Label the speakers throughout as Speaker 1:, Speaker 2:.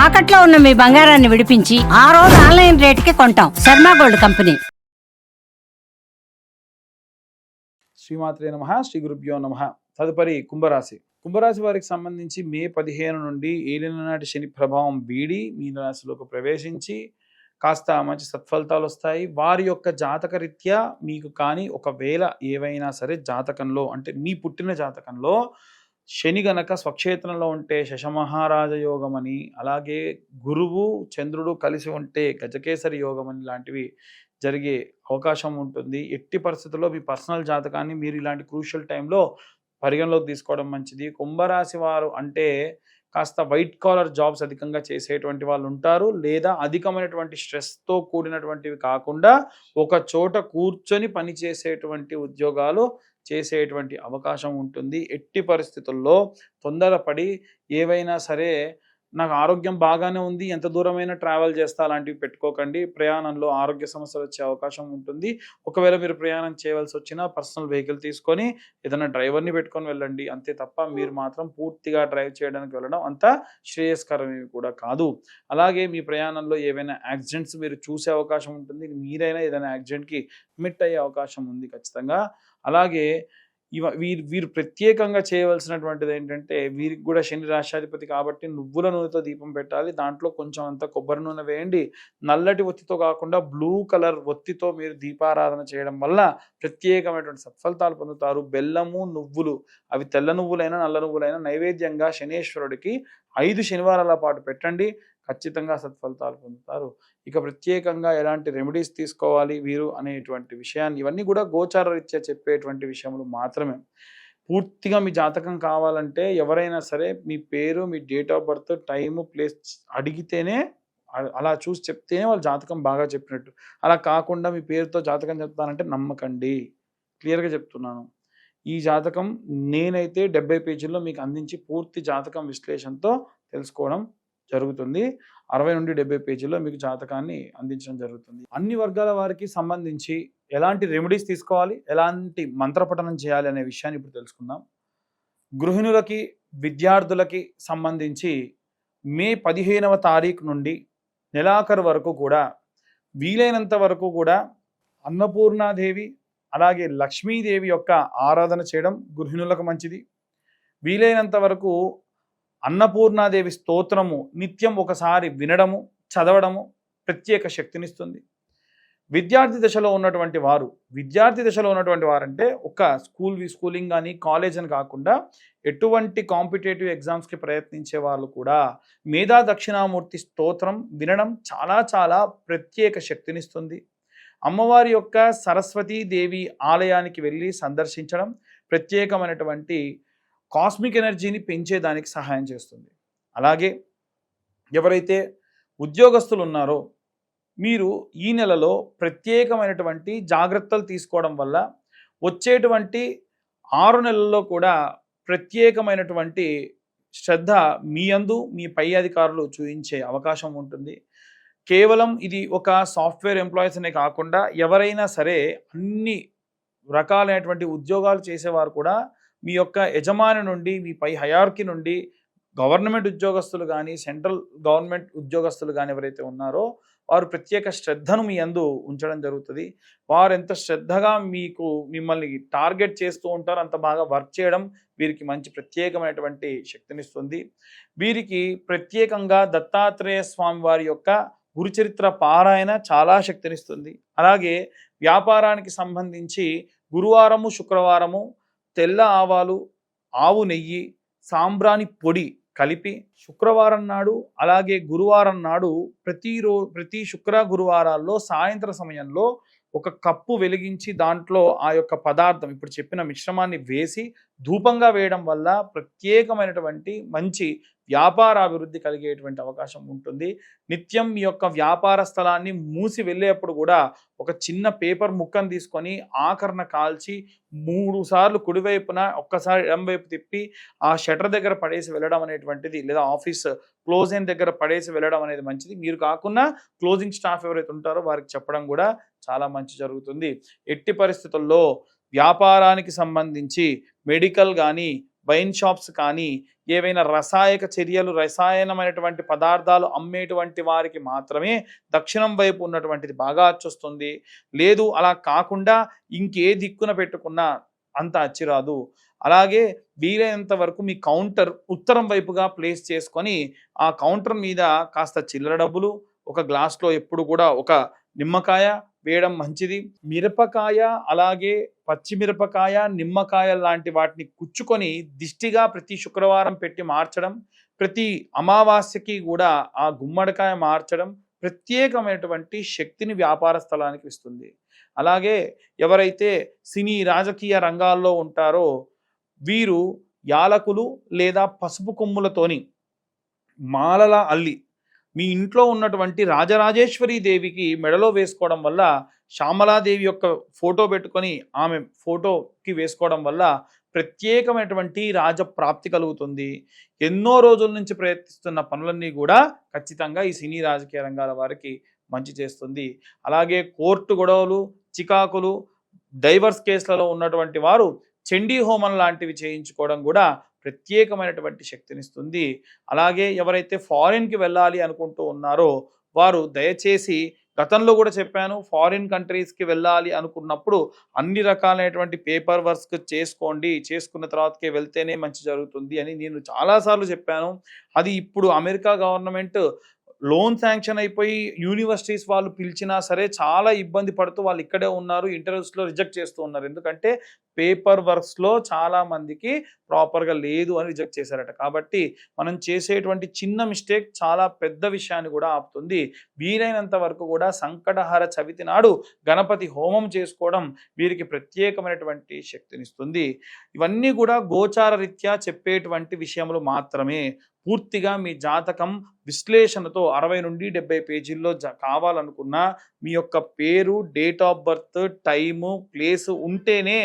Speaker 1: తాకట్లో ఉన్న మీ బంగారాన్ని విడిపించి ఆ రోజు ఆన్లైన్ రేటుకి కొంటాం. Sharma gold company.
Speaker 2: శ్రీమాత్రే నమః. శ్రీ గురుభ్యో నమః. తదుపరి కుంభరాశి. కుంభరాశి వారికి సంబంధించి మే 15 నుండి ఏలిన నాటి శని ప్రభావం వీడి మీన రాశిలోకి ప్రవేశించి కాస్త మంచి సత్ఫలితాలు వస్తాయి. వారి యొక్క జాతక రీత్యా మీకు కానీ ఒకవేళ ఏవైనా సరే జాతకంలో అంటే మీ పుట్టిన జాతకంలో శని గనక స్వక్షేత్రంలో ఉంటే శశమహారాజ యోగం అని, అలాగే గురువు చంద్రుడు కలిసి ఉంటే గజకేసరి యోగం అని లాంటివి జరిగే అవకాశం ఉంటుంది. ఎట్టి పరిస్థితుల్లో మీ పర్సనల్ జాతకాన్ని మీరు ఇలాంటి క్రూషియల్ టైంలో పరిగణలోకి తీసుకోవడం మంచిది. కుంభరాశి వారు అంటే కాస్త వైట్ కాలర్ జాబ్స్ అధికంగా చేసేటువంటి వాళ్ళు ఉంటారు, లేదా అధికమైనటువంటి స్ట్రెస్తో కూడినటువంటివి కాకుండా ఒక చోట కూర్చొని పని చేసేటువంటి ఉద్యోగాలు చేసేటువంటి అవకాశం ఉంటుంది. ఎట్టి పరిస్థితుల్లో తొందరపడి ఏవైనా సరే నాకు ఆరోగ్యం బాగానే ఉంది, ఎంత దూరమైనా ట్రావెల్ చేస్తా అలాంటివి పెట్టుకోకండి. ప్రయాణంలో ఆరోగ్య సమస్యలు వచ్చే అవకాశం ఉంటుంది. ఒకవేళ మీరు ప్రయాణం చేయవలసి వచ్చినా పర్సనల్ వెహికల్ తీసుకొని ఏదైనా డ్రైవర్ని పెట్టుకొని వెళ్ళండి. అంతే తప్ప మీరు మాత్రం పూర్తిగా డ్రైవ్ చేయడానికి వెళ్ళడం అంత శ్రేయస్కరమేవి కూడా కాదు. అలాగే మీ ప్రయాణంలో ఏవైనా యాక్సిడెంట్స్ మీరు చూసే అవకాశం ఉంటుంది. మీరైనా ఏదైనా యాక్సిడెంట్కి కమిట్ అయ్యే అవకాశం ఉంది ఖచ్చితంగా. అలాగే వీరు ప్రత్యేకంగా చేయవలసినటువంటిది ఏంటంటే, వీరికి కూడా శని రాష్ట్రాధిపతి కాబట్టి నువ్వుల నూనెతో దీపం పెట్టాలి. దాంట్లో కొంచెం అంత కొబ్బరి నూనె వేయండి. నల్లటి ఒత్తితో కాకుండా బ్లూ కలర్ ఒత్తితో మీరు దీపారాధన చేయడం వల్ల ప్రత్యేకమైనటువంటి సత్ఫలితాలు పొందుతారు. బెల్లము, నువ్వులు, అవి తెల్ల నువ్వులైనా నల్ల నువ్వులైనా నైవేద్యంగా శనేశ్వరుడికి 5 శనివారాల పాటు పెట్టండి. ఖచ్చితంగా సత్ఫలితాలు పొందుతారు. ఇక ప్రత్యేకంగా ఎలాంటి రెమెడీస్ తీసుకోవాలి వీరు అనేటువంటి విషయాన్ని ఇవన్నీ కూడా గోచార రీత్యా చెప్పేటువంటి విషయములు మాత్రమే. పూర్తిగా మీ జాతకం కావాలంటే ఎవరైనా సరే మీ పేరు, మీ date of birth, time, place అడిగితేనే అలా చూసి చెప్తేనే వాళ్ళ జాతకం బాగా చెప్పినట్టు. అలా కాకుండా మీ పేరుతో జాతకం చెప్తానంటే నమ్మకండి. క్లియర్గా చెప్తున్నాను. ఈ జాతకం నేనైతే 70 పేజీల్లో మీకు అందించి పూర్తి జాతకం విశ్లేషణతో తెలుసుకోవడం జరుగుతుంది. 60 నుండి 70 పేజీల్లో మీకు జాతకాన్ని అందించడం జరుగుతుంది. అన్ని వర్గాల వారికి సంబంధించి ఎలాంటి రెమెడీస్ తీసుకోవాలి, ఎలాంటి మంత్రపఠనం చేయాలి అనే విషయాన్ని ఇప్పుడు తెలుసుకుందాం. గృహిణులకి, విద్యార్థులకి సంబంధించి మే 15వ తారీఖు నుండి నెలాఖరు వరకు కూడా వీలైనంత వరకు కూడా అన్నపూర్ణాదేవి అలాగే లక్ష్మీదేవి యొక్క ఆరాధన చేయడం గృహిణులకు మంచిది. వీలైనంత వరకు అన్నపూర్ణాదేవి స్తోత్రము నిత్యం ఒకసారి వినడము, చదవడము ప్రత్యేక శక్తినిస్తుంది. విద్యార్థి దశలో ఉన్నటువంటి వారంటే ఒక స్కూలింగ్ కానీ కాలేజ్ అని కాకుండా ఎటువంటి కాంపిటేటివ్ ఎగ్జామ్స్కి ప్రయత్నించే వాళ్ళు కూడా మేధా దక్షిణామూర్తి స్తోత్రం వినడం చాలా చాలా ప్రత్యేక శక్తినిస్తుంది. అమ్మవారి యొక్క సరస్వతీదేవి ఆలయానికి వెళ్ళి సందర్శించడం ప్రత్యేకమైనటువంటి కాస్మిక్ ఎనర్జీని పెంచేదానికి సహాయం చేస్తుంది. అలాగే ఎవరైతే ఉద్యోగస్తులు ఉన్నారో మీరు ఈ నెలలో ప్రత్యేకమైనటువంటి జాగ్రత్తలు తీసుకోవడం వల్ల వచ్చేటువంటి 6 నెలల్లో కూడా ప్రత్యేకమైనటువంటి శ్రద్ధ మీ యందు మీ పై అధికారులు చూపించే అవకాశం ఉంటుంది. కేవలం ఇది ఒక సాఫ్ట్వేర్ ఎంప్లాయీస్ అనే కాకుండా ఎవరైనా సరే అన్ని రకాలైనటువంటి ఉద్యోగాలు చేసేవారు కూడా మీ యొక్క యజమాని నుండి, మీ పై హయార్కీ నుండి గవర్నమెంట్ ఉద్యోగస్తులు కానీ, సెంట్రల్ గవర్నమెంట్ ఉద్యోగస్తులు కానీ ఎవరైతే ఉన్నారో వారు ప్రత్యేక శ్రద్ధను మీ యందు ఉంచడం జరుగుతుంది. వారు ఎంత శ్రద్ధగా మిమ్మల్ని టార్గెట్ చేస్తూ ఉంటారో అంత బాగా వర్క్ చేయడం వీరికి మంచి ప్రత్యేకమైనటువంటి శక్తినిస్తుంది. వీరికి ప్రత్యేకంగా దత్తాత్రేయ స్వామి వారి యొక్క గురుచరిత్ర పారాయణ చాలా శక్తినిస్తుంది. అలాగే వ్యాపారానికి సంబంధించి గురువారము, శుక్రవారము తెల్ల ఆవాలు, ఆవు నెయ్యి, సాంబ్రాణి పొడి కలిపి శుక్రవారం నాడు అలాగే గురువారం నాడు ప్రతి శుక్ర గురువారాల్లో సాయంత్రం సమయంలో ఒక కప్పు వెలిగించి దాంట్లో ఆ యొక్క పదార్థం ఇప్పుడు చెప్పిన మిశ్రమాన్ని వేసి ధూపంగా వేయడం వల్ల ప్రత్యేకమైనటువంటి మంచి వ్యాపార అభివృద్ధి కలిగేటువంటి అవకాశం ఉంటుంది. నిత్యం మీ యొక్క వ్యాపార స్థలాన్ని మూసి వెళ్ళేప్పుడు కూడా ఒక చిన్న పేపర్ ముక్కను తీసుకొని ఆకరణ కాల్చి 3 సార్లు కుడివైపున ఒక్కసారి ఎడంవైపు తిప్పి ఆ షటర్ దగ్గర పడేసి వెళ్ళడం అనేటువంటిది, లేదా ఆఫీస్ క్లోజింగ్ దగ్గర పడేసి వెళ్ళడం అనేది మంచిది. మీరు కాకుండా క్లోజింగ్ స్టాఫ్ ఎవరైతే ఉంటారో వారికి చెప్పడం కూడా చాలా మంచి జరుగుతుంది. ఎట్టి పరిస్థితుల్లో వ్యాపారానికి సంబంధించి మెడికల్ కానీ, వైన్ షాప్స్ కానీ, ఏవైనా రసాయక చర్యలు, రసాయనమైనటువంటి పదార్థాలు అమ్మేటువంటి వారికి మాత్రమే దక్షిణం వైపు ఉన్నటువంటిది బాగా అచ్చొస్తుంది. లేదు అలా కాకుండా ఇంకే దిక్కున పెట్టుకున్నా అంత అచ్చిరాదు. అలాగే వీలైనంత వరకు మీ కౌంటర్ ఉత్తరం వైపుగా ప్లేస్ చేసుకొని ఆ కౌంటర్ మీద కాస్త చిల్లర డబ్బులు, ఒక గ్లాస్లో ఎప్పుడు కూడా ఒక నిమ్మకాయ వేయడం మంచిది. మిరపకాయ, అలాగే పచ్చిమిరపకాయ, నిమ్మకాయ లాంటి వాటిని కుచ్చుకొని దిష్టిగా ప్రతి శుక్రవారం పెట్టి మార్చడం, ప్రతి అమావాస్యకి కూడా ఆ గుమ్మడికాయ మార్చడం ప్రత్యేకమైనటువంటి శక్తిని వ్యాపార స్థలానికి ఇస్తుంది. అలాగే ఎవరైతే సినీ రాజకీయ రంగాల్లో ఉంటారో వీరు యాలకులు లేదా పసుపు కొమ్ములతోని మాలలా అల్లి మీ ఇంట్లో ఉన్నటువంటి రాజరాజేశ్వరి దేవికి మెడలో వేసుకోవడం వల్ల, శ్యామలాదేవి యొక్క ఫోటో పెట్టుకొని ఆమె ఫోటోకి వేసుకోవడం వల్ల ప్రత్యేకమైనటువంటి రాజప్రాప్తి కలుగుతుంది. ఎన్నో రోజుల నుంచి ప్రయత్నిస్తున్న పనులన్నీ కూడా ఖచ్చితంగా ఈ సినీ రాజకీయ రంగాల వారికి మంచి చేస్తుంది. అలాగే కోర్టు గొడవలు, చికాకులు, డైవర్స్ కేసులలో ఉన్నటువంటి వారు చండీ హోమం లాంటివి చేయించుకోవడం కూడా ప్రత్యేకమైనటువంటి శక్తినిస్తుంది. అలాగే ఎవరైతే ఫారిన్కి వెళ్ళాలి అనుకుంటూ ఉన్నారో వారు దయచేసి, గతంలో కూడా చెప్పాను, ఫారిన్ కంట్రీస్కి వెళ్ళాలి అనుకున్నప్పుడు అన్ని రకాలైనటువంటి పేపర్ వర్క్స్ చేసుకోండి, చేసుకున్న తర్వాతకే వెళ్తేనే మంచి జరుగుతుంది అని నేను చాలాసార్లు చెప్పాను. అది ఇప్పుడు అమెరికా గవర్నమెంట్ లోన్ శాంక్షన్ అయిపోయి యూనివర్సిటీస్ వాళ్ళు పిలిచినా సరే చాలా ఇబ్బంది పడుతూ వాళ్ళు ఇక్కడే ఉన్నారు, ఇంటర్వ్యూస్లో రిజెక్ట్ చేస్తూ ఉన్నారు. ఎందుకంటే పేపర్ వర్క్స్లో చాలా మందికి ప్రాపర్గా లేదు అని రిజెక్ట్ చేశారట. కాబట్టి మనం చేసేటువంటి చిన్న మిస్టేక్ చాలా పెద్ద విషయాన్ని కూడా ఆపుతుంది. వీలైనంత వరకు కూడా సంకటహర చవితి నాడు గణపతి హోమం చేసుకోవడం వీరికి ప్రత్యేకమైనటువంటి శక్తినిస్తుంది. ఇవన్నీ కూడా గోచార రీత్యా చెప్పేటువంటి విషయములు మాత్రమే. పూర్తిగా మీ జాతకం విశ్లేషణతో 60 నుండి 70 పేజీల్లో కావాలనుకున్నా మీ యొక్క పేరు, date of birth, time, place ఉంటేనే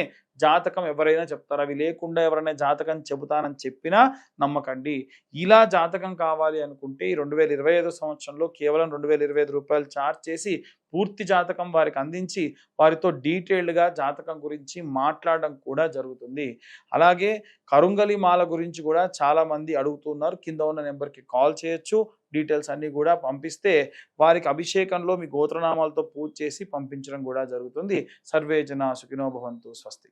Speaker 2: జాతకం ఎవరైనా చెప్తారు. అవి లేకుండా ఎవరైనా జాతకం చెబుతానని చెప్పినా నమ్మకండి. ఇలా జాతకం కావాలి అనుకుంటే ఈ 2025 సంవత్సరంలో కేవలం 2025 రూపాయలు ఛార్జ్ చేసి పూర్తి జాతకం వారికి అందించి వారితో డీటెయిల్డ్గా జాతకం గురించి మాట్లాడడం కూడా జరుగుతుంది. అలాగే కరుంగలి మాల గురించి కూడా చాలామంది అడుగుతున్నారు. కింద ఉన్న నెంబర్కి కాల్ చేయొచ్చు. డీటెయిల్స్ అన్నీ కూడా పంపిస్తే వారికి అభిషేకంలో మీ గోత్రనామాలతో పూజ చేసి పంపించడం కూడా జరుగుతుంది. సర్వే జన సుఖినో భవంతు. స్వస్తి.